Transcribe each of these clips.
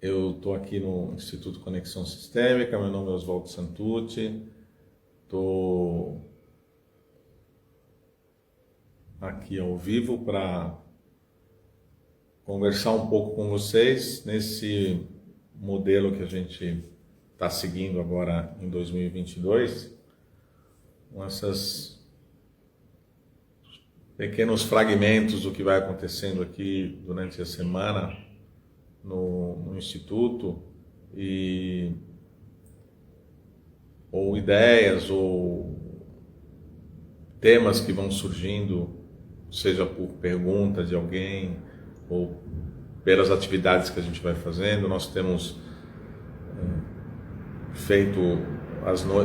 Eu estou aqui no Instituto Conexão Sistêmica, meu nome é Oswaldo Santucci, estou aqui ao vivo para conversar um pouco com vocês nesse modelo que a gente está seguindo agora em 2022, com esses pequenos fragmentos do que vai acontecendo aqui durante a semana no Instituto, ou ideias ou temas que vão surgindo, seja por pergunta de alguém ou pelas atividades que a gente vai fazendo. Nós temos feito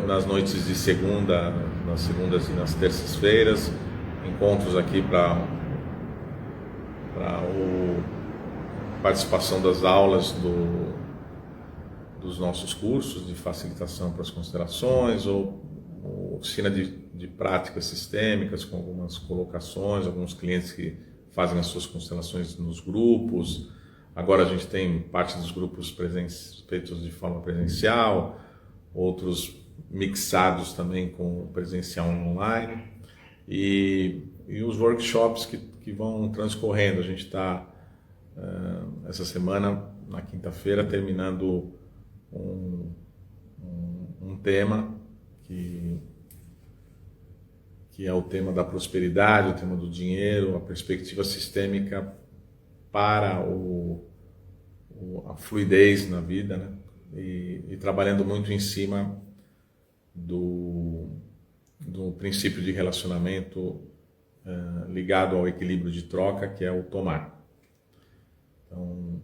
nas noites de segunda, nas segundas e nas terças-feiras, encontros aqui para a participação das aulas dos nossos cursos de facilitação para as constelações, ou oficina de práticas sistêmicas com algumas colocações, alguns clientes que fazem as suas constelações nos grupos. Agora a gente tem parte dos grupos feitos de forma presencial, outros mixados também com presencial online, e os workshops que vão transcorrendo. A gente está essa semana, na quinta-feira, terminando um tema que é o tema da prosperidade, o tema do dinheiro, a perspectiva sistêmica para a fluidez na vida, né? E trabalhando muito em cima do princípio de relacionamento ligado ao equilíbrio de troca, que é o tomar. Então,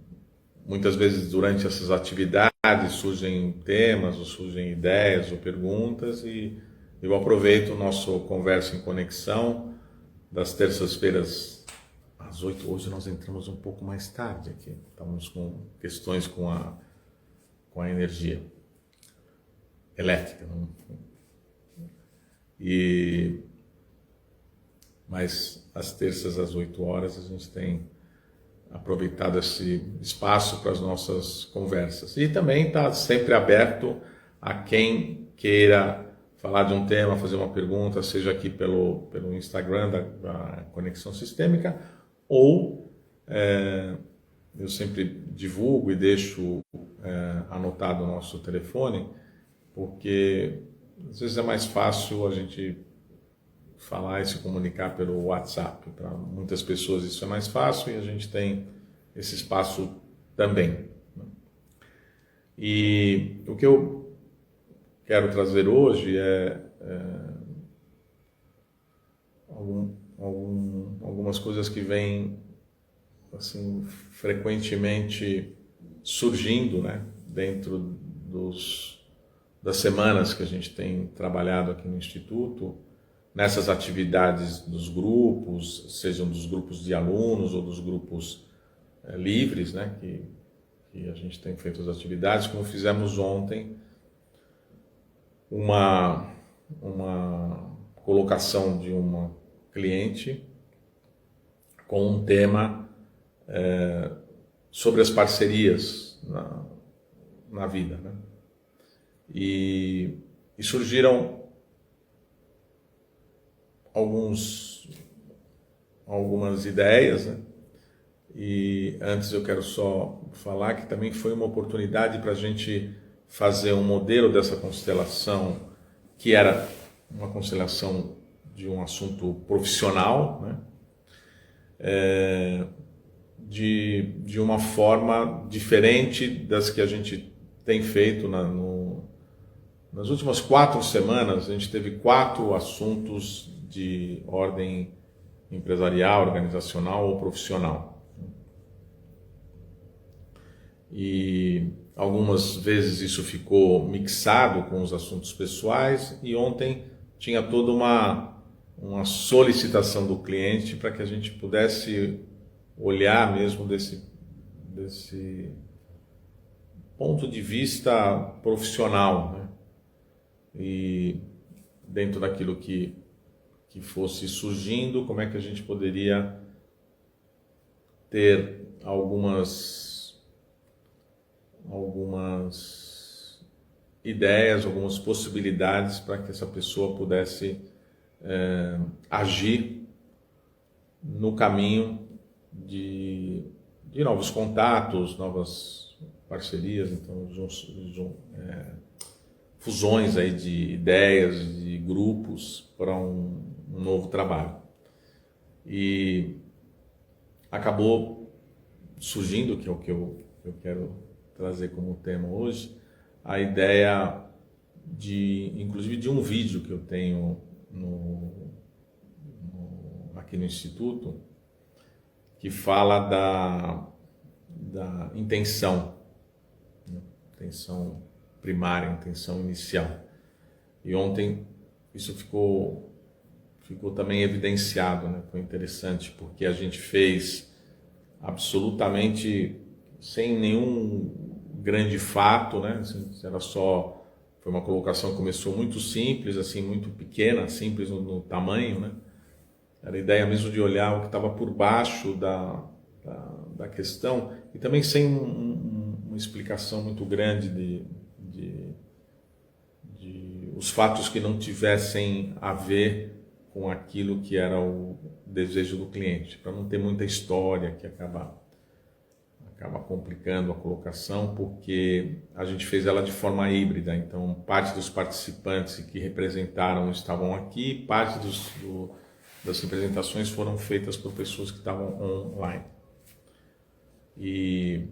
muitas vezes durante essas atividades surgem temas, ou surgem ideias ou perguntas, e eu aproveito o nosso Conversa em Conexão das terças-feiras às 8. Hoje nós entramos um pouco mais tarde aqui, estamos com questões com a energia elétrica, não? Mas às terças às 8 horas a gente tem aproveitado esse espaço para as nossas conversas. E também está sempre aberto a quem queira falar de um tema, fazer uma pergunta, seja aqui pelo Instagram da Conexão Sistêmica, ou eu sempre divulgo e deixo anotado o nosso telefone, porque às vezes é mais fácil a gente falar e se comunicar pelo WhatsApp. Para muitas pessoas isso é mais fácil, e a gente tem esse espaço também. E o que eu quero trazer hoje algumas coisas que vêm assim frequentemente surgindo, né, dentro das semanas que a gente tem trabalhado aqui no Instituto, nessas atividades dos grupos, sejam dos grupos de alunos ou dos grupos livres, né, que a gente tem feito as atividades, como fizemos ontem, uma colocação de uma cliente com um tema sobre as parcerias na vida, né? E surgiram algumas ideias, né? E antes eu quero só falar que também foi uma oportunidade para a gente fazer um modelo dessa constelação, que era uma constelação de um assunto profissional, né? De uma forma diferente das que a gente tem feito nas últimas 4 semanas. A gente teve 4 assuntos de ordem empresarial, organizacional ou profissional. E algumas vezes isso ficou mixado com os assuntos pessoais, e ontem tinha toda uma solicitação do cliente para que a gente pudesse olhar mesmo desse ponto de vista profissional, né? E dentro daquilo que fosse surgindo, como é que a gente poderia ter algumas algumas ideias, algumas possibilidades para que essa pessoa pudesse agir no caminho de novos contatos, novas parcerias, então fusões aí de ideias, de grupos para um novo trabalho. E acabou surgindo, que é o que eu quero trazer como tema hoje, a ideia inclusive de um vídeo que eu tenho aqui no Instituto, que fala da intenção, né? Intenção primária, intenção inicial. E ontem isso ficou também evidenciado, né? Foi interessante, porque a gente fez absolutamente sem nenhum grande fato, né? Foi uma colocação que começou muito simples, assim, muito pequena, simples no tamanho, né? Era a ideia mesmo de olhar o que estava por baixo da questão, e também sem uma explicação muito grande de os fatos que não tivessem a ver com aquilo que era o desejo do cliente, para não ter muita história que acaba complicando a colocação, porque a gente fez ela de forma híbrida. Então, parte dos participantes que representaram estavam aqui, parte das representações foram feitas por pessoas que estavam online. E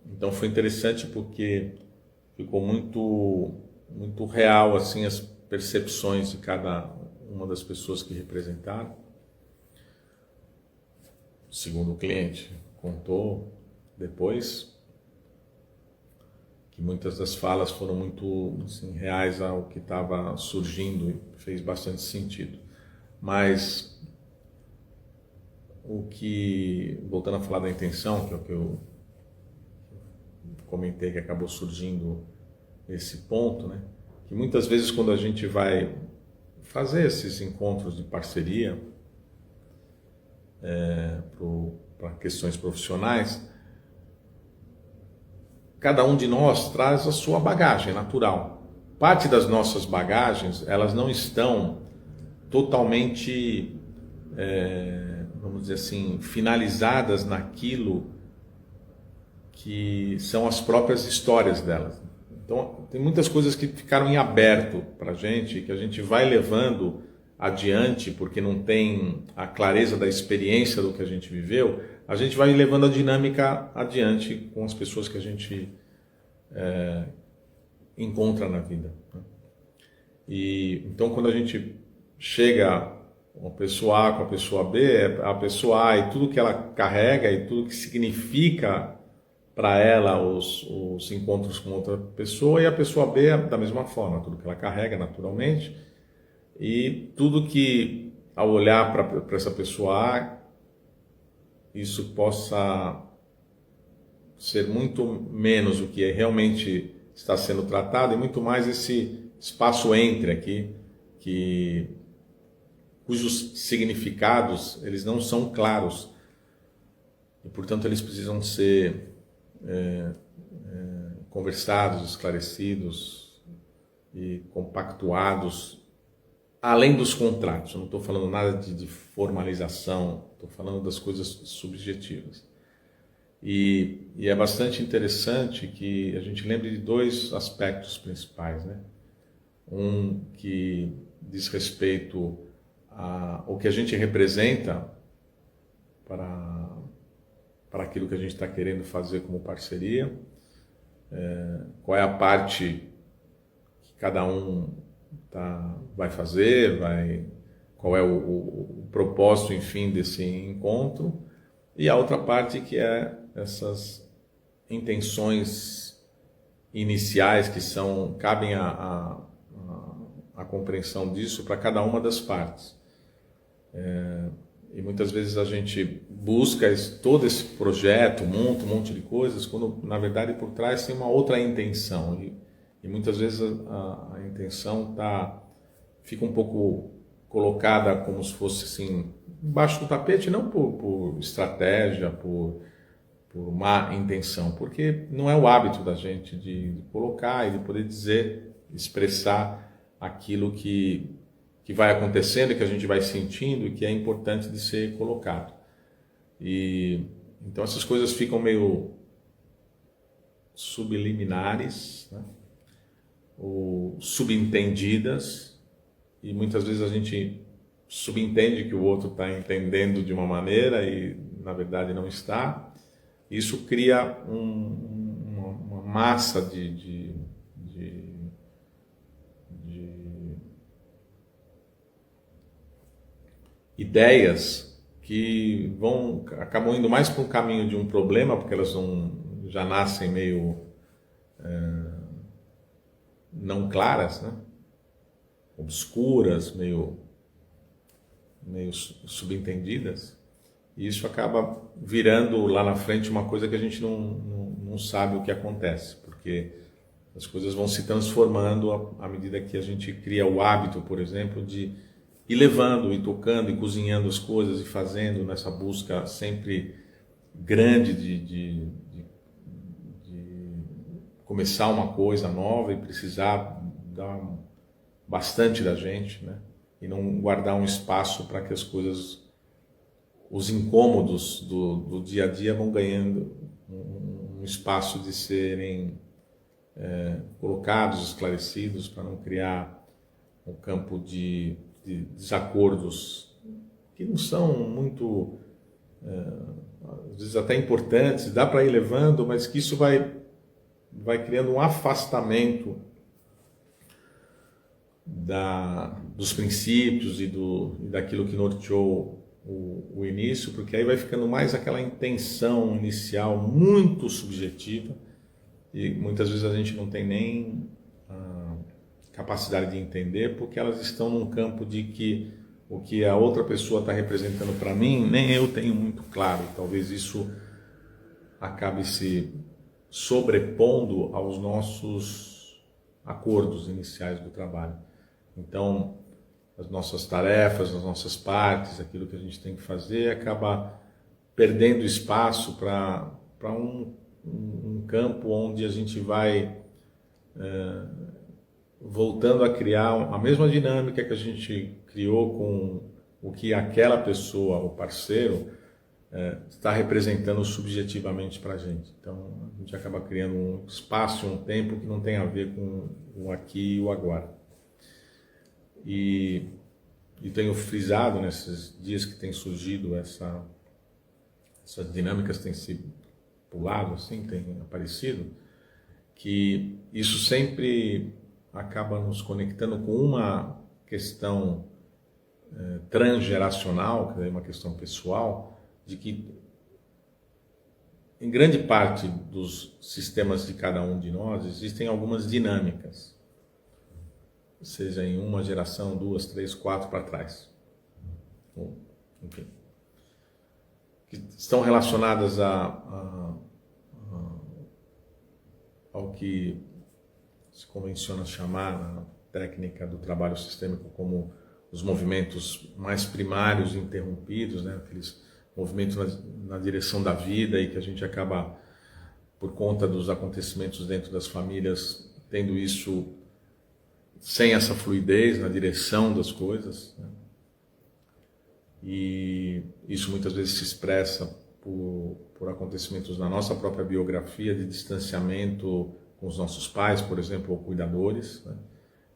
então foi interessante porque ficou muito real assim as percepções de cada uma das pessoas que representaram. Segundo o cliente contou depois, que muitas das falas foram muito assim, reais ao que estava surgindo e fez bastante sentido. Mas voltando a falar da intenção, que é o que eu comentei, que acabou surgindo esse ponto, né? Que muitas vezes quando a gente vai fazer esses encontros de parceria para questões profissionais, cada um de nós traz a sua bagagem natural. Parte das nossas bagagens, elas não estão totalmente, vamos dizer assim, finalizadas naquilo que são as próprias histórias delas. Então, tem muitas coisas que ficaram em aberto para a gente, que a gente vai levando adiante, porque não tem a clareza da experiência do que a gente viveu, a gente vai levando a dinâmica adiante com as pessoas que a gente encontra na vida. E então, quando a gente chega com a pessoa A com a pessoa B, a pessoa A e tudo que ela carrega e tudo que significa para ela os encontros com outra pessoa, e a pessoa B da mesma forma, tudo que ela carrega naturalmente, e tudo que ao olhar para essa pessoa A, isso possa ser muito menos o que realmente está sendo tratado e muito mais esse espaço entre aqui, cujos significados eles não são claros e, portanto, eles precisam ser conversados, esclarecidos e compactuados além dos contratos. Eu não estou falando nada de formalização, estou falando das coisas subjetivas. E é bastante interessante que a gente lembre de dois aspectos principais, né? Um que diz respeito ao que a gente representa para aquilo que a gente está querendo fazer como parceria, qual é a parte que cada um vai fazer, qual é o propósito, enfim, desse encontro, e a outra parte que é essas intenções iniciais que cabem a compreensão disso para cada uma das partes. E muitas vezes a gente busca todo esse projeto, monta um monte de coisas, quando na verdade por trás tem uma outra intenção. E muitas vezes a intenção fica um pouco colocada como se fosse assim, embaixo do tapete, não por estratégia, por por má intenção, porque não é o hábito da gente de colocar e de poder dizer, expressar aquilo que vai acontecendo, que a gente vai sentindo e que é importante de ser colocado. E então essas coisas ficam meio subliminares, né? Ou subentendidas, e muitas vezes a gente subentende que o outro está entendendo de uma maneira e na verdade não está. Isso cria uma massa de ideias que acabam indo mais para um caminho de um problema, porque elas já nascem meio não claras, né? Obscuras, meio subentendidas, e isso acaba virando lá na frente uma coisa que a gente não sabe o que acontece, porque as coisas vão se transformando à medida que a gente cria o hábito, por exemplo, de ir levando, e tocando, e cozinhando as coisas, e fazendo nessa busca sempre grande de começar uma coisa nova e precisar dar bastante da gente, né? E não guardar um espaço para que as coisas, os incômodos do dia a dia vão ganhando um espaço de serem colocados, esclarecidos, para não criar um campo de desacordos que não são muito, às vezes até importantes, dá para ir levando, mas que isso vai criando um afastamento dos princípios e daquilo que norteou o início, porque aí vai ficando mais aquela intenção inicial muito subjetiva, e muitas vezes a gente não tem nem a capacidade de entender, porque elas estão num campo de que o que a outra pessoa está representando para mim, nem eu tenho muito claro. Talvez isso acabe se sobrepondo aos nossos acordos iniciais do trabalho. Então, as nossas tarefas, as nossas partes, aquilo que a gente tem que fazer, acaba perdendo espaço para um campo onde a gente vai voltando a criar a mesma dinâmica que a gente criou com o que aquela pessoa, o parceiro, está representando subjetivamente para a gente. Então, a gente acaba criando um espaço, um tempo que não tem a ver com o aqui e o agora. E tenho frisado nesses dias que tem surgido essas dinâmicas têm se pulado, assim, têm aparecido, que isso sempre acaba nos conectando com uma questão transgeracional, que é uma questão pessoal, de que em grande parte dos sistemas de cada um de nós existem algumas dinâmicas, seja em uma geração, 2, 3, 4 para trás, enfim, que estão relacionadas ao que se convenciona chamar na técnica do trabalho sistêmico como os movimentos mais primários interrompidos, né? Aqueles movimentos na direção da vida, e que a gente acaba, por conta dos acontecimentos dentro das famílias, tendo isso sem essa fluidez na direção das coisas, né? E isso muitas vezes se expressa por acontecimentos na nossa própria biografia, de distanciamento com os nossos pais, por exemplo, ou cuidadores, né?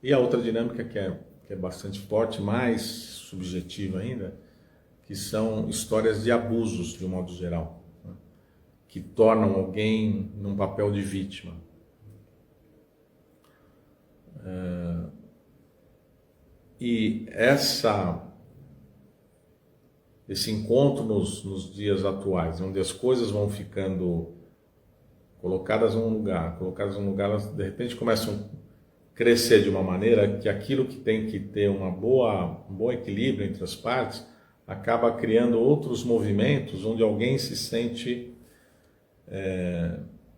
E a outra dinâmica que é bastante forte, mais subjetiva ainda, que são histórias de abusos, de um modo geral, né? Que tornam alguém num papel de vítima. E esse encontro nos dias atuais, onde as coisas vão ficando colocadas num lugar, elas de repente começam a crescer de uma maneira que aquilo que tem que ter um bom equilíbrio entre as partes acaba criando outros movimentos onde alguém se sente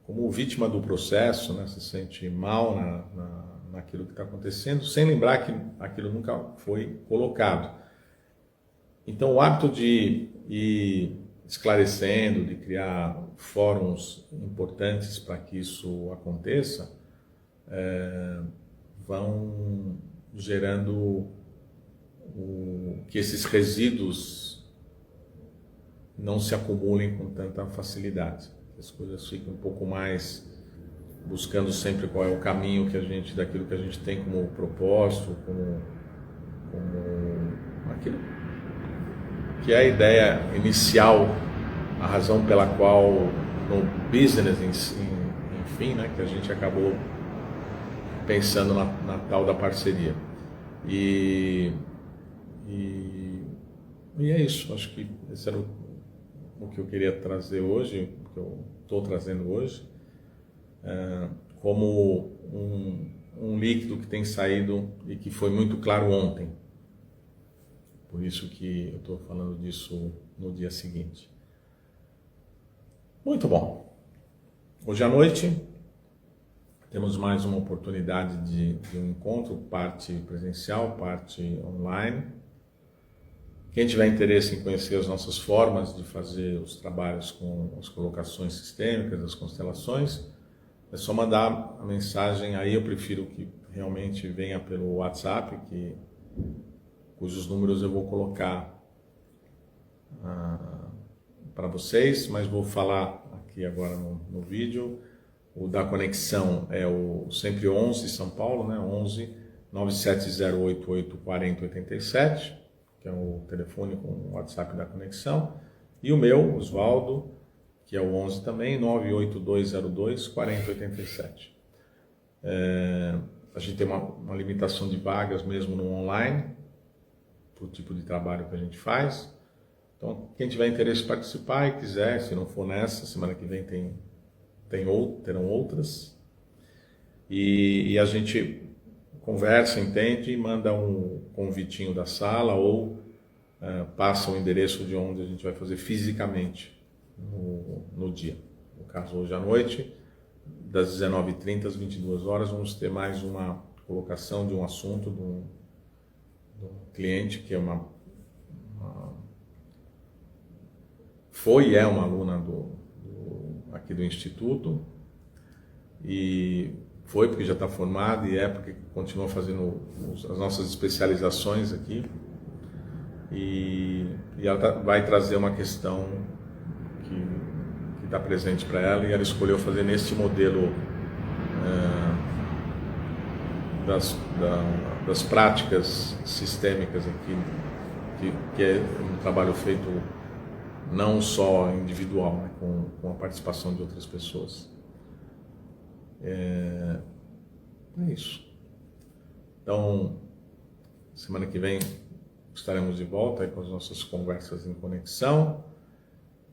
como vítima do processo, né? Se sente mal naquilo que está acontecendo, sem lembrar que aquilo nunca foi colocado. Então, o hábito de ir esclarecendo, de criar fóruns importantes para que isso aconteça, vão gerando que esses resíduos não se acumulem com tanta facilidade, que as coisas fiquem um pouco mais buscando sempre qual é o caminho daquilo que a gente tem como propósito, como aquilo que é a ideia inicial, a razão pela qual no business, enfim, né, que a gente acabou pensando na tal da parceria. E é isso, acho que esse era o que eu queria trazer hoje, o que eu estou trazendo hoje, como um líquido que tem saído e que foi muito claro ontem. Por isso que eu estou falando disso no dia seguinte. Muito bom. Hoje à noite temos mais uma oportunidade de um encontro, parte presencial, parte online. Quem tiver interesse em conhecer as nossas formas de fazer os trabalhos com as colocações sistêmicas, as constelações, é só mandar a mensagem. Aí eu prefiro que realmente venha pelo WhatsApp, cujos números eu vou colocar para vocês, mas vou falar aqui agora no vídeo. O da conexão é o sempre 11 São Paulo, né? 11 97088 4087, que é o telefone com o WhatsApp da conexão. E o meu, Osvaldo, que é o 11 também, 98202 4087. A gente tem uma limitação de vagas mesmo no online, para o tipo de trabalho que a gente faz. Então, quem tiver interesse em participar e quiser, se não for nessa, semana que vem terão outras. E a gente conversa, entende, e manda um convitinho da sala ou passa o endereço de onde a gente vai fazer fisicamente no dia. No caso, hoje à noite, das 19h30 às 22 horas, vamos ter mais uma colocação de um assunto do cliente, que é foi e é uma aluna aqui do Instituto, e foi porque já está formada, e é porque continua fazendo as nossas especializações aqui, e ela vai trazer uma questão que está presente para ela, e ela escolheu fazer neste modelo das práticas sistêmicas aqui, que é um trabalho feito não só individual, né, com a participação de outras pessoas. É isso. Então, semana que vem estaremos de volta aí com as nossas conversas em conexão,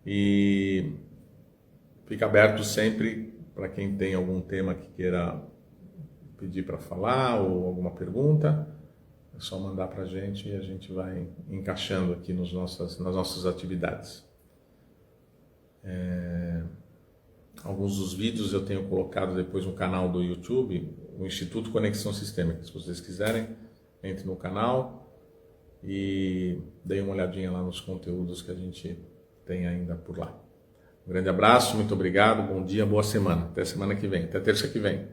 e fica aberto sempre para quem tem algum tema que queira pedir para falar ou alguma pergunta. É só mandar para a gente e a gente vai encaixando aqui nas nossas atividades. Alguns dos vídeos eu tenho colocado depois no canal do YouTube, o Instituto Conexão Sistêmica. Se vocês quiserem, entre no canal e deem uma olhadinha lá nos conteúdos que a gente tem ainda por lá. Um grande abraço, muito obrigado, bom dia, boa semana. Até semana que vem, até terça que vem.